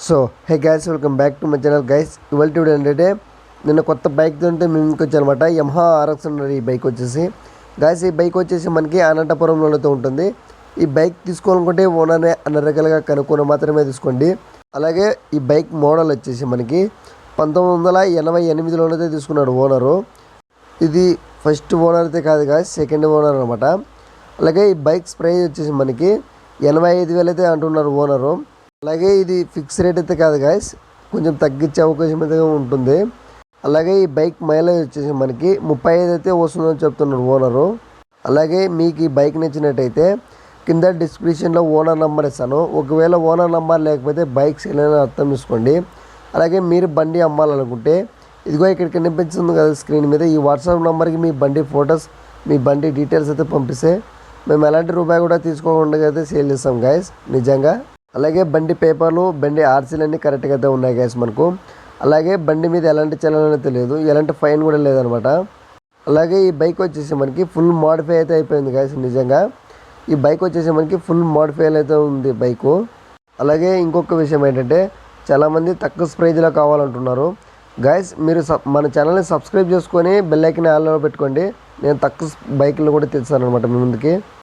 So hey guys, welcome back to my channel guys. ఇవాళ video ఏంటంటే నిన్న కొత్త బైక్ ఉంటే మేము ఇంటికి వచ్చానమాట. Yamaha RX100 ఈ బైక్ వచ్చేసి గైస్, ఈ బైక్ వచ్చేసి మనకి అనంతపురంలో ఉంటుంది. ఈ బైక్ తీసుకోవాలనుకుంటే ఓనర్నే అన్ని రకాలుగా కనుక్కొని మాత్రమే తీసుకోండి. అలాగే ఈ బైక్ మోడల్ వచ్చేసి మనకి 1988లోనైతే తీసుకున్నాడు ఓనరు. ఇది ఫస్ట్ ఓనర్ అయితే కాదు గైస్, సెకండ్ ఓనర్ అనమాట. అలాగే ఈ బైక్స్ ప్రైస్ వచ్చేసి మనకి 85,000 అయితే అంటున్నారు ఓనరు. అలాగే ఇది ఫిక్స్ రేట్ అయితే కాదు గైస్, కొంచెం తగ్గించే అవకాశం అయితే ఉంటుంది. అలాగే ఈ బైక్ మైలేజ్ వచ్చేసి మనకి 35 అయితే వస్తుందని చెప్తున్నారు ఓనరు. అలాగే మీకు ఈ బైక్ నచ్చినట్టయితే కింద డిస్క్రిప్షన్లో ఓనర్ నెంబర్ ఇస్తాను. ఒకవేళ ఓనర్ నెంబర్ లేకపోతే బైక్ సేల్ అని అర్థం చేసుకోండి. అలాగే మీరు బండి అమ్మాలనుకుంటే ఇదిగో ఇక్కడ కనిపిస్తుంది కదా స్క్రీన్ మీద, ఈ వాట్సాప్ నెంబర్కి మీ బండి ఫొటోస్, మీ బండి డీటెయిల్స్ అయితే పంపిస్తే మేము ఎలాంటి రూపాయి కూడా తీసుకోకుండా అయితే సేల్ చేస్తాం గైస్ నిజంగా. అలాగే బండి పేపర్లు, బండి ఆర్సీలు అన్నీ కరెక్ట్గా అయితే ఉన్నాయి గైస్ మనకు. అలాగే బండి మీద ఎలాంటి చలనం అయితే లేదు, ఎలాంటి ఫైన్ కూడా లేదనమాట. అలాగే ఈ బైక్ వచ్చేసి మనకి ఫుల్ మోడిఫై అయితే అయిపోయింది గైస్ నిజంగా. ఈ బైక్ వచ్చేసి మనకి ఫుల్ మోడిఫై అయితే ఉంది బైకు. అలాగే ఇంకొక విషయం ఏంటంటే చాలామంది తక్కువ ప్రైజ్లో కావాలంటున్నారు గైస్. మీరు మన ఛానల్ని సబ్స్క్రైబ్ చేసుకొని బెల్ ఐకాన్ ఆన్లో పెట్టుకోండి. నేను తక్కువ బైక్లు కూడా తెచ్చాను అనమాట మీ ముందుకి.